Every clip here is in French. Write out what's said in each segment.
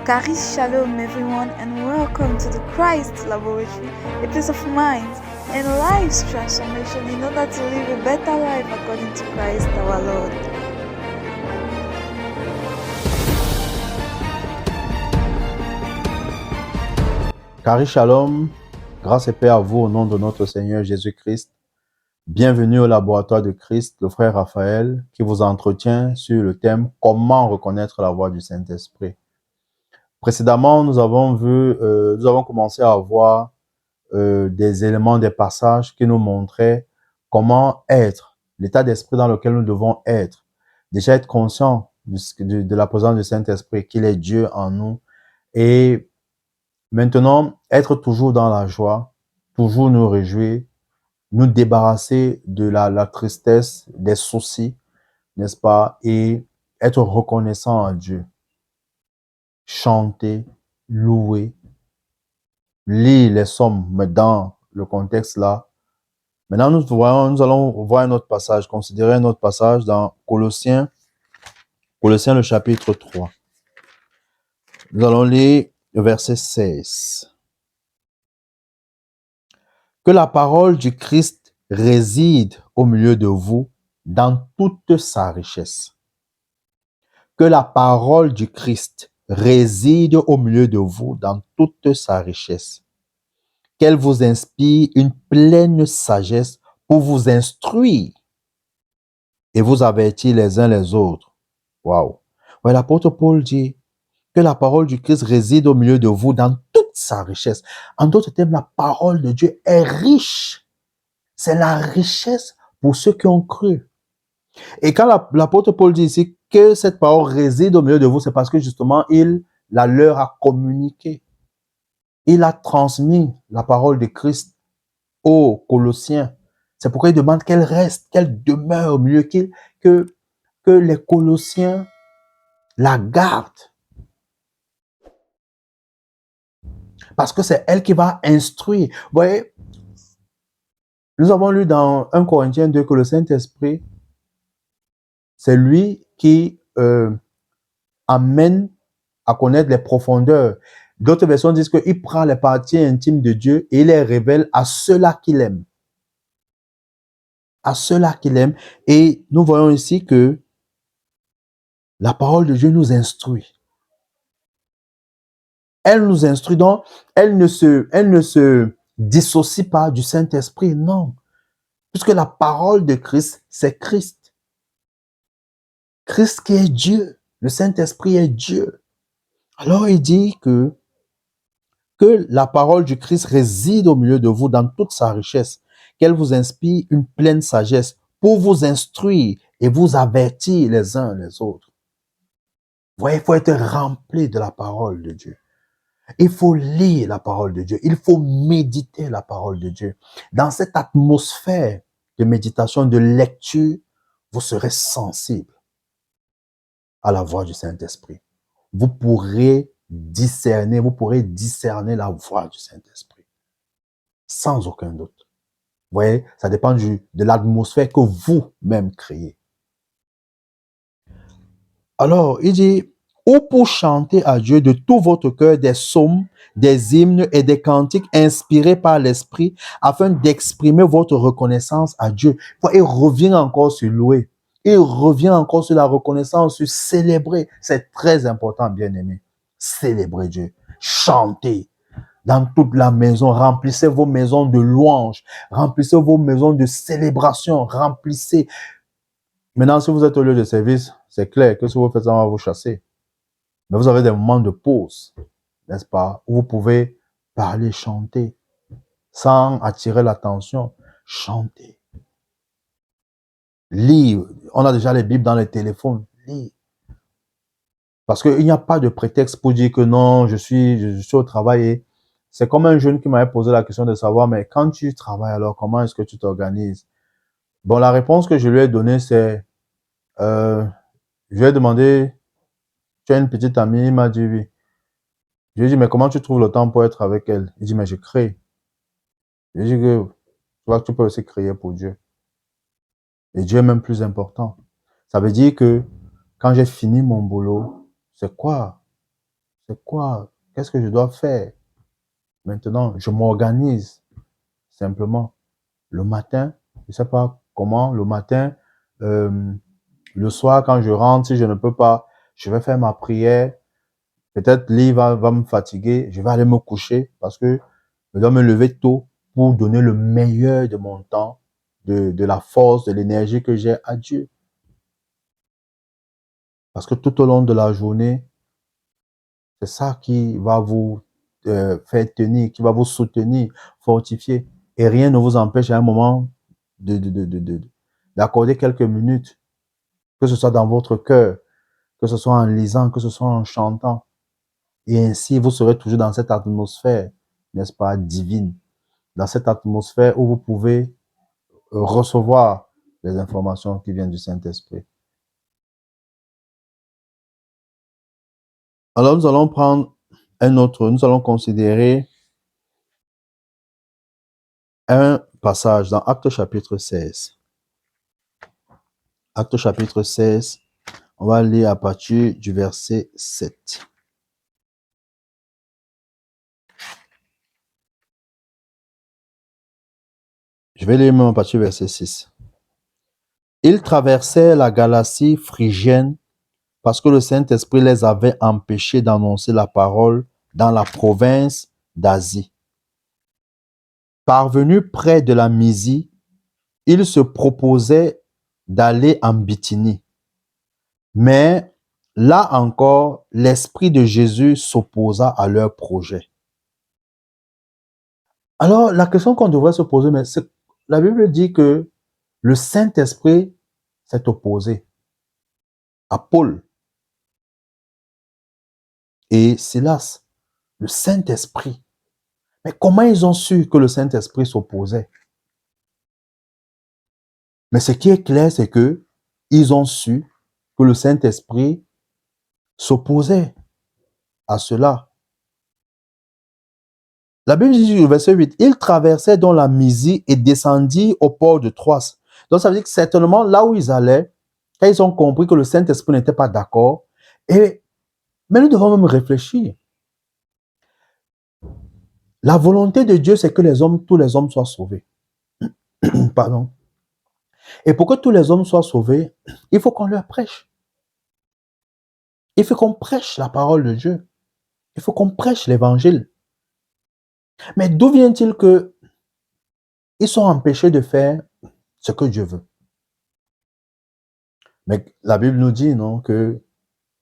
Charis Shalom everyone and welcome to the Christ Laboratory, a place of mind and life's transformation in order to live a better life according to Christ our Lord. Charis Shalom, grâce et paix à vous au nom de notre Seigneur Jésus-Christ. Bienvenue au laboratoire de Christ, le frère Raphaël, qui vous entretient sur le thème « Comment reconnaître la voix du Saint-Esprit ». Précédemment, nous avons commencé à voir des éléments, des passages qui nous montraient comment être, l'état d'esprit dans lequel nous devons être. Déjà être conscient de la présence du Saint-Esprit, qu'il est Dieu en nous. Et maintenant, être toujours dans la joie, toujours nous réjouir, nous débarrasser de la tristesse, des soucis, n'est-ce pas? Et être reconnaissant à Dieu. Chanter, louer, lire les psaumes, mais dans le contexte là. Maintenant, nous allons voir un autre passage, considérer un autre passage dans Colossiens le chapitre 3. Nous allons lire le verset 16. Que la parole du Christ réside au milieu de vous dans toute sa richesse. Que la parole du Christ réside au milieu de vous dans toute sa richesse. Qu'elle vous inspire une pleine sagesse pour vous instruire et vous avertir les uns les autres. Waouh! Ouais, l'apôtre Paul dit que la parole du Christ réside au milieu de vous dans toute sa richesse. En d'autres termes, la parole de Dieu est riche. C'est la richesse pour ceux qui ont cru. Et quand l'apôtre Paul dit ici que cette parole réside au milieu de vous, c'est parce que justement, il la leur a communiqué. Il a transmis la parole de Christ aux Colossiens. C'est pourquoi il demande qu'elle reste, qu'elle demeure au milieu, que les Colossiens la gardent. Parce que c'est elle qui va instruire. Vous voyez, nous avons lu dans 1 Corinthiens 2 que le Saint-Esprit, c'est lui qui amène à connaître les profondeurs. D'autres versions disent qu'il prend les parties intimes de Dieu et il les révèle à ceux-là qu'il aime. À ceux-là qu'il aime. Et nous voyons ici que la parole de Dieu nous instruit. Elle nous instruit, donc elle ne se dissocie pas du Saint-Esprit, non. Puisque la parole de Christ, c'est Christ. Christ qui est Dieu. Le Saint-Esprit est Dieu. Alors il dit que la parole du Christ réside au milieu de vous dans toute sa richesse, qu'elle vous inspire une pleine sagesse pour vous instruire et vous avertir les uns les autres. Vous voyez, il faut être rempli de la parole de Dieu. Il faut lire la parole de Dieu. Il faut méditer la parole de Dieu. Dans cette atmosphère de méditation, de lecture, vous serez sensible à la voix du Saint-Esprit. Vous pourrez discerner la voix du Saint-Esprit. Sans aucun doute. Vous voyez, ça dépend de l'atmosphère que vous-même créez. Alors, il dit, ou pour chanter à Dieu de tout votre cœur des psaumes, des hymnes et des cantiques inspirés par l'Esprit, afin d'exprimer votre reconnaissance à Dieu. Il revient encore sur louer. Il revient encore sur la reconnaissance, sur célébrer. C'est très important, bien-aimé. Célébrer Dieu. Chanter. Dans toute la maison, remplissez vos maisons de louanges, remplissez vos maisons de célébration, remplissez. Maintenant, si vous êtes au lieu de service, c'est clair que si vous faites ça, on va vous chasser. Mais vous avez des moments de pause, n'est-ce pas, où vous pouvez parler, chanter, sans attirer l'attention. Chanter. Lire. On a déjà les Bibles dans les téléphones. Lire. Parce qu'il n'y a pas de prétexte pour dire que non, je suis au travail et c'est comme un jeune qui m'avait posé la question de savoir, mais quand tu travailles, alors comment est-ce que tu t'organises? Bon, la réponse que je lui ai donnée, c'est, je lui ai demandé, tu as une petite amie? Il m'a dit oui. Je lui ai dit, mais comment tu trouves le temps pour être avec elle? Il dit, mais je crée. Je lui ai dit que tu vois que tu peux aussi créer pour Dieu. Et Dieu est même plus important. Ça veut dire que quand j'ai fini mon boulot, c'est quoi? c'est quoi? Qu'est-ce que je dois faire? Maintenant, je m'organise simplement. Le matin, je ne sais pas comment, le matin, le soir, quand je rentre, si je ne peux pas, je vais faire ma prière. Peut-être l'île va me fatiguer, je vais aller me coucher parce que je dois me lever tôt pour donner le meilleur de mon temps, de la force, de l'énergie que j'ai à Dieu. Parce que tout au long de la journée, c'est ça qui va vous faire tenir, qui va vous soutenir, fortifier. Et rien ne vous empêche à un moment d'accorder quelques minutes, que ce soit dans votre cœur, que ce soit en lisant, que ce soit en chantant. Et ainsi, vous serez toujours dans cette atmosphère, n'est-ce pas, divine, dans cette atmosphère où vous pouvez recevoir les informations qui viennent du Saint-Esprit. Alors, nous allons prendre nous allons considérer un passage dans Actes chapitre 16. Actes chapitre 16, on va lire à partir du verset 7. Je vais lire même à partir du verset 6. Ils traversaient la Galatie phrygienne parce que le Saint-Esprit les avait empêchés d'annoncer la parole dans la province d'Asie. Parvenus près de la Mysie, ils se proposaient d'aller en Bithynie. Mais là encore, l'Esprit de Jésus s'opposa à leur projet. Alors, la question qu'on devrait se poser, mais la Bible dit que le Saint-Esprit s'est opposé à Paul et Silas. Le Saint-Esprit. Mais comment ils ont su que le Saint-Esprit s'opposait? Mais ce qui est clair, c'est que ils ont su que le Saint-Esprit s'opposait à cela. La Bible dit au verset 8, ils traversaient dans la Mysie et descendirent au port de Troas. Donc ça veut dire que certainement là où ils allaient, quand ils ont compris que le Saint-Esprit n'était pas d'accord, mais nous devons même réfléchir. La volonté de Dieu, c'est que tous les hommes soient sauvés. Pardon. Et pour que tous les hommes soient sauvés, il faut qu'on leur prêche. Il faut qu'on prêche la parole de Dieu. Il faut qu'on prêche l'évangile. Mais d'où vient-il que ils sont empêchés de faire ce que Dieu veut? Mais la Bible nous dit, non, que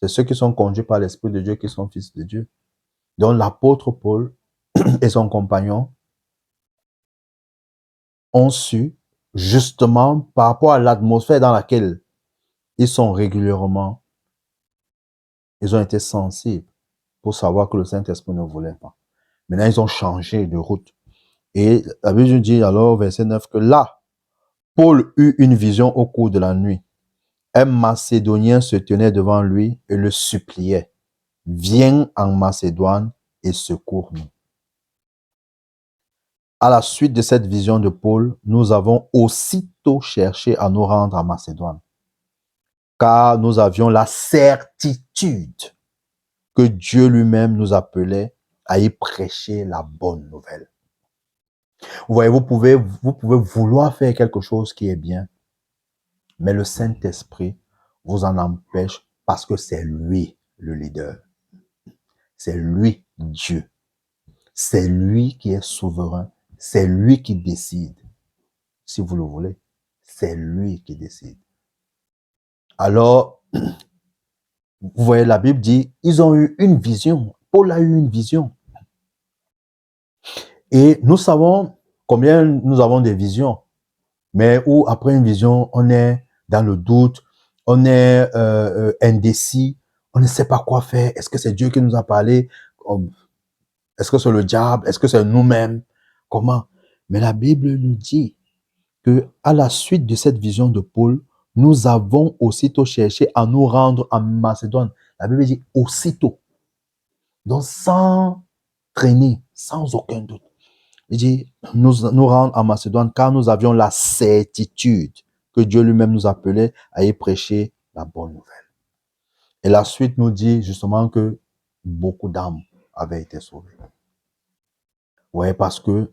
c'est ceux qui sont conduits par l'Esprit de Dieu qui sont fils de Dieu. Donc l'apôtre Paul et son compagnon ont su, justement, par rapport à l'atmosphère dans laquelle ils sont régulièrement, ils ont été sensibles pour savoir que le Saint-Esprit ne voulait pas. Maintenant, ils ont changé de route. Et la Bible nous dit alors, verset 9, que là, Paul eut une vision au cours de la nuit. Un Macédonien se tenait devant lui et le suppliait. Viens en Macédoine et secours-nous. À la suite de cette vision de Paul, nous avons aussitôt cherché à nous rendre à Macédoine, car nous avions la certitude que Dieu lui-même nous appelait à y prêcher la bonne nouvelle. Vous voyez, vous pouvez vouloir faire quelque chose qui est bien, mais le Saint-Esprit vous en empêche parce que c'est lui le leader. C'est lui Dieu. C'est lui qui est souverain. C'est lui qui décide. Si vous le voulez, c'est lui qui décide. Alors, vous voyez, la Bible dit, ils ont eu une vision. Paul a eu une vision. Et nous savons combien nous avons des visions. Mais où, après une vision, on est dans le doute, on est indécis, on ne sait pas quoi faire. Est-ce que c'est Dieu qui nous a parlé? Est-ce que c'est le diable? Est-ce que c'est nous-mêmes? Comment? Mais la Bible nous dit que à la suite de cette vision de Paul, nous avons aussitôt cherché à nous rendre en Macédoine. La Bible dit aussitôt. Donc sans traîner, sans aucun doute. Il dit, nous rendre en Macédoine car nous avions la certitude que Dieu lui-même nous appelait à y prêcher la bonne nouvelle. Et la suite nous dit justement que beaucoup d'âmes avaient été sauvées. Ouais, parce que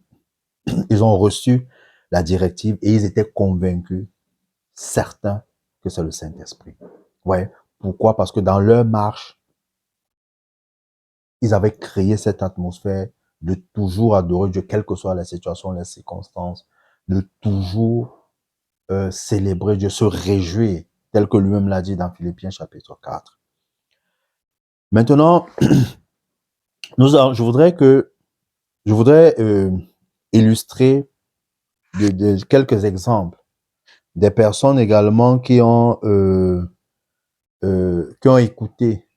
ils ont reçu la directive et ils étaient convaincus, certains, que c'est le Saint-Esprit. Ouais. Pourquoi? Parce que dans leur marche, ils avaient créé cette atmosphère de toujours adorer Dieu, quelle que soient les situations, les circonstances, de toujours célébrer Dieu, se réjouir, tel que lui-même l'a dit dans Philippiens chapitre 4. Maintenant, je voudrais illustrer de quelques exemples des personnes également qui ont écouté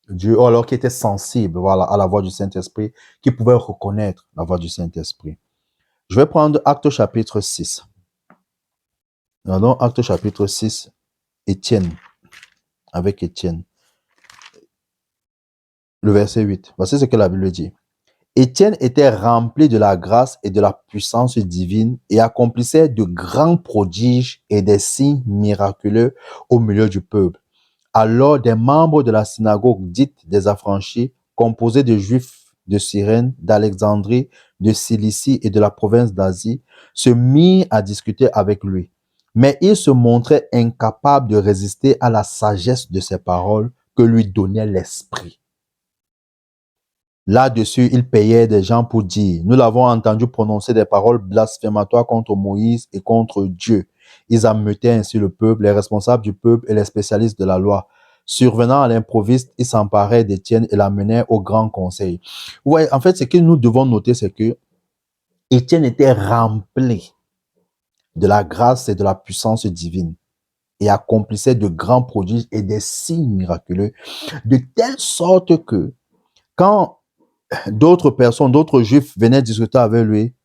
Dieu, ou alors qui étaient sensibles, voilà, à la voix du Saint-Esprit, qui pouvaient reconnaître la voix du Saint-Esprit. Je vais prendre Actes chapitre 6. Regardons Actes chapitre 6, Étienne, avec Étienne. Le verset 8. Voici ce que la Bible dit. Étienne était rempli de la grâce et de la puissance divine et accomplissait de grands prodiges et des signes miraculeux au milieu du peuple. Alors des membres de la synagogue dite des affranchis, composée de Juifs de Cyrène, d'Alexandrie, de Cilicie et de la province d'Asie, se mirent à discuter avec lui. Mais il se montrait incapable de résister à la sagesse de ses paroles que lui donnait l'Esprit. Là-dessus, il payait des gens pour dire, nous l'avons entendu prononcer des paroles blasphématoires contre Moïse et contre Dieu. Ils ameutaient ainsi le peuple, les responsables du peuple et les spécialistes de la loi. Survenant à l'improviste, ils s'emparaient d'Étienne et l'amenaient au grand conseil. Ouais, en fait, ce que nous devons noter, c'est que Étienne était rempli de la grâce et de la puissance divine et accomplissait de grands prodiges et des signes miraculeux, de telle sorte que quand d'autres personnes, d'autres juifs venaient discuter avec lui,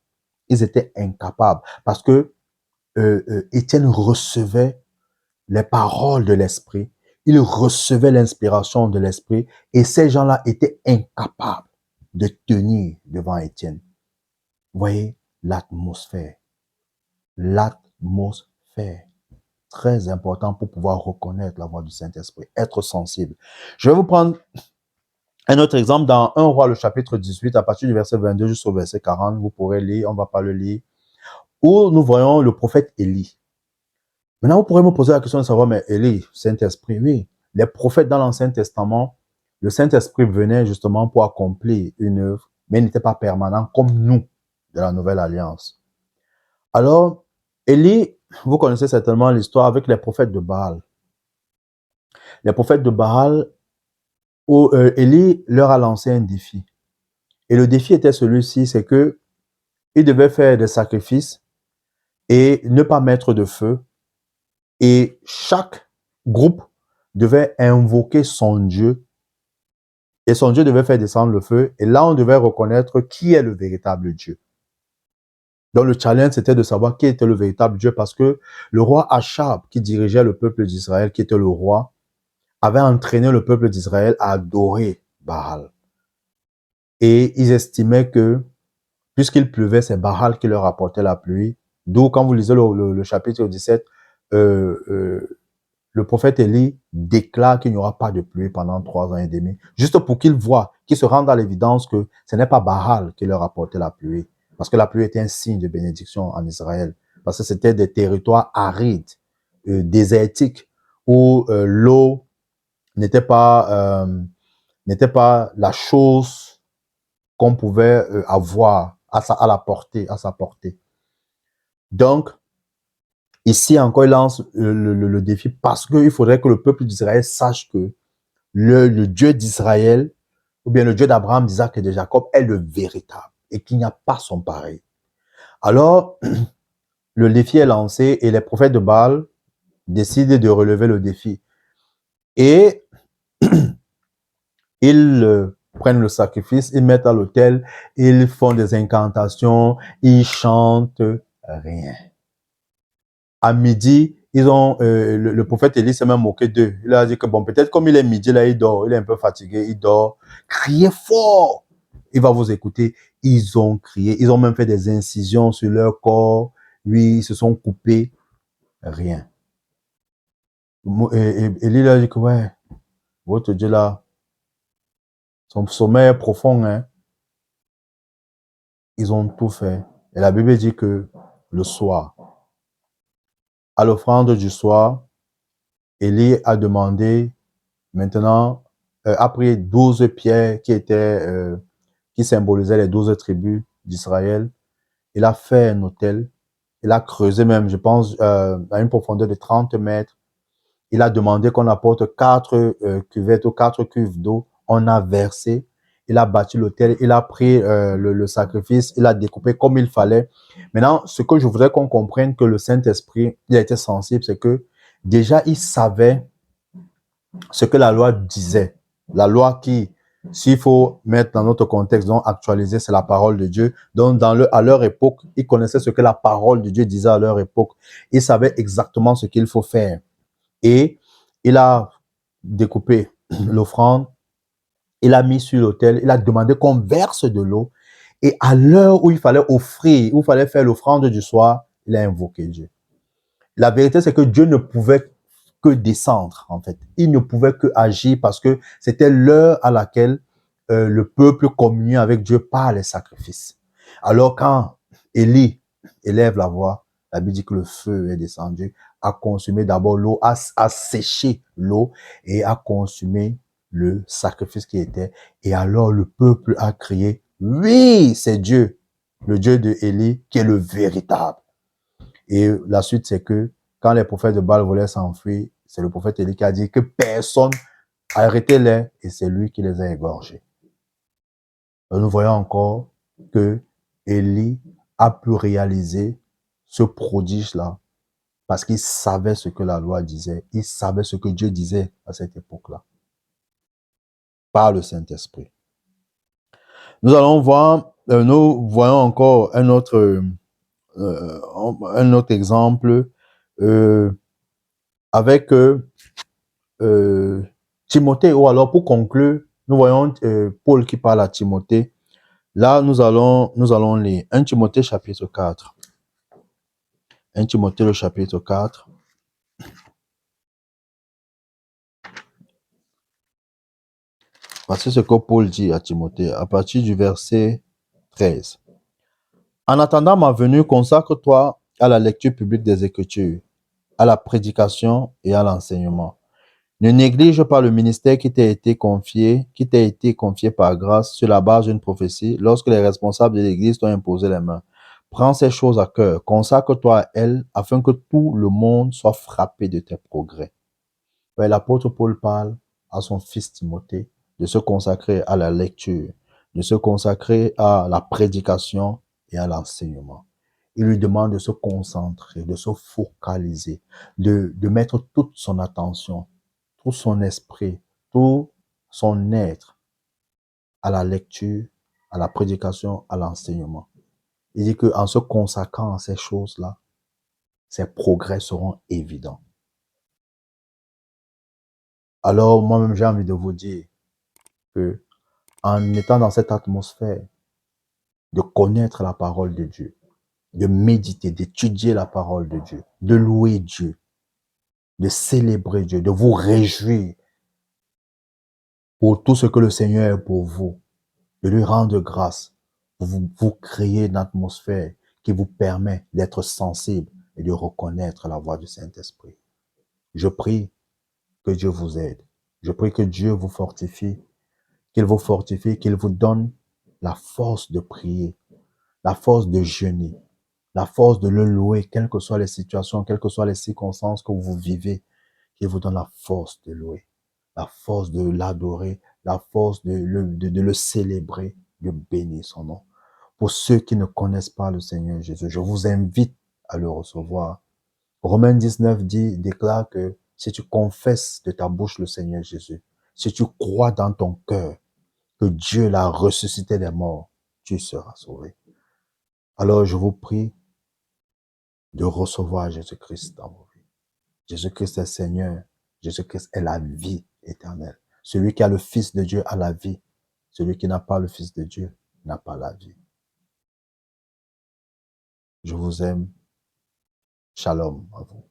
ils étaient incapables parce que Étienne recevait les paroles de l'Esprit, il recevait l'inspiration de l'Esprit et ces gens-là étaient incapables de tenir devant Étienne. Vous voyez l'atmosphère, très important pour pouvoir reconnaître la voix du Saint-Esprit, être sensible. Je vais vous prendre un autre exemple dans 1 Roi, le chapitre 18, à partir du verset 22 jusqu'au verset 40, vous pourrez lire, on ne va pas le lire, où nous voyons le prophète Élie. Maintenant, vous pourrez me poser la question de savoir, mais Élie, Saint-Esprit, oui. Les prophètes dans l'Ancien Testament, le Saint-Esprit venait justement pour accomplir une œuvre, mais il n'était pas permanent comme nous de la Nouvelle Alliance. Alors, Élie, vous connaissez certainement l'histoire avec les prophètes de Baal. Les prophètes de Baal, où Élie leur a lancé un défi. Et le défi était celui-ci, c'est que ils devaient faire des sacrifices et ne pas mettre de feu. Et chaque groupe devait invoquer son Dieu. Et son Dieu devait faire descendre le feu. Et là, on devait reconnaître qui est le véritable Dieu. Donc, le challenge, c'était de savoir qui était le véritable Dieu parce que le roi Achab, qui dirigeait le peuple d'Israël, qui était le roi, avait entraîné le peuple d'Israël à adorer Baal. Et ils estimaient que, puisqu'il pleuvait, c'est Baal qui leur apportait la pluie. D'où, quand vous lisez le chapitre 17, le prophète Élie déclare qu'il n'y aura pas de pluie pendant 3 ans et demi, juste pour qu'ils voient, qu'ils se rendent à l'évidence que ce n'est pas Baal qui leur apportait la pluie, parce que la pluie était un signe de bénédiction en Israël, parce que c'était des territoires arides, désertiques, où l'eau n'était pas la chose qu'on pouvait avoir à sa portée. Donc, ici encore, il lance le défi parce qu'il faudrait que le peuple d'Israël sache que le Dieu d'Israël, ou bien le Dieu d'Abraham, d'Isaac et de Jacob est le véritable et qu'il n'y a pas son pareil. Alors, le défi est lancé et les prophètes de Baal décident de relever le défi. Et ils prennent le sacrifice, ils mettent à l'autel, ils font des incantations, ils chantent, rien. À midi, le prophète Élie s'est même moqué d'eux. Il a dit que bon, peut-être comme il est midi, là, il dort, il est un peu fatigué, il dort. Criez fort! Il va vous écouter. Ils ont crié, ils ont même fait des incisions sur leur corps. Oui, ils se sont coupés. Rien. Élie a dit que ouais, votre Dieu là, Son sommeil est profond, hein. Ils ont tout fait. Et la Bible dit que le soir, à l'offrande du soir, Élie a demandé, maintenant, a pris 12 pierres qui symbolisaient les 12 tribus d'Israël. Il a fait un autel. Il a creusé même, je pense, à une profondeur de 30 mètres. Il a demandé qu'on apporte 4 cuvettes ou 4 cuves d'eau. On a versé. Il a bâti l'autel. Il a pris le sacrifice. Il a découpé comme il fallait. Maintenant, ce que je voudrais qu'on comprenne que le Saint-Esprit, il a été sensible, c'est que déjà, il savait ce que la loi disait. La loi qui, s'il faut mettre dans notre contexte, donc actualiser, c'est la parole de Dieu. Donc, à leur époque, ils connaissaient ce que la parole de Dieu disait à leur époque. Ils savaient exactement ce qu'il faut faire. Et il a découpé l'offrande, il a mis sur l'autel, il a demandé qu'on verse de l'eau. Et à l'heure où il fallait offrir, où il fallait faire l'offrande du soir, il a invoqué Dieu. La vérité, c'est que Dieu ne pouvait que descendre, en fait. Il ne pouvait que agir parce que c'était l'heure à laquelle le peuple communiait avec Dieu par les sacrifices. Alors quand Élie élève la voix, la Bible dit que le feu est descendu, a consumé d'abord l'eau, a séché l'eau et a consumé le sacrifice qui était. Et alors le peuple a crié, oui, c'est Dieu, le Dieu de Élie, qui est le véritable. Et la suite, c'est que quand les prophètes de Baal voulaient s'enfuir, c'est le prophète Élie qui a dit que personne, arrêtez-les, et c'est lui qui les a égorgés. Et nous voyons encore que Élie a pu réaliser ce prodige-là parce qu'il savait ce que la loi disait, il savait ce que Dieu disait à cette époque-là, par le Saint-Esprit. Nous allons voir, nous voyons encore un autre exemple avec Timothée, ou alors pour conclure, nous voyons Paul qui parle à Timothée. Là, nous allons lire 1 Timothée chapitre 4. 1 Timothée le chapitre 4. Voici ce que Paul dit à Timothée à partir du verset 13. En attendant ma venue, consacre-toi à la lecture publique des Écritures, à la prédication et à l'enseignement. Ne néglige pas le ministère qui t'a été confié par grâce sur la base d'une prophétie lorsque les responsables de l'Église t'ont imposé les mains. Prends ces choses à cœur, consacre-toi à elles afin que tout le monde soit frappé de tes progrès. L'apôtre Paul parle à son fils Timothée de se consacrer à la lecture, de se consacrer à la prédication et à l'enseignement. Il lui demande de se concentrer, de se focaliser, de mettre toute son attention, tout son esprit, tout son être à la lecture, à la prédication, à l'enseignement. Il dit qu'en se consacrant à ces choses-là, ses progrès seront évidents. Alors, moi-même, j'ai envie de vous dire que en étant dans cette atmosphère de connaître la parole de Dieu, de méditer, d'étudier la parole de Dieu, de louer Dieu, de célébrer Dieu, de vous réjouir pour tout ce que le Seigneur est pour vous, de lui rendre grâce, vous créez une atmosphère qui vous permet d'être sensible et de reconnaître la voix du Saint-Esprit. Je prie que Dieu vous aide. Je prie que Dieu vous fortifie, qu'il vous donne la force de prier, la force de jeûner, la force de le louer, quelles que soient les situations, quelles que soient les circonstances que vous vivez, qu'il vous donne la force de louer, la force de l'adorer, la force de le célébrer, de bénir son nom. Pour ceux qui ne connaissent pas le Seigneur Jésus, je vous invite à le recevoir. Romains 19 déclare que si tu confesses de ta bouche le Seigneur Jésus, si tu crois dans ton cœur que Dieu l'a ressuscité des morts, tu seras sauvé. Alors je vous prie de recevoir Jésus-Christ dans vos vies. Jésus-Christ est Seigneur. Jésus-Christ est la vie éternelle. Celui qui a le Fils de Dieu a la vie. Celui qui n'a pas le Fils de Dieu n'a pas la vie. Je vous aime. Shalom à vous.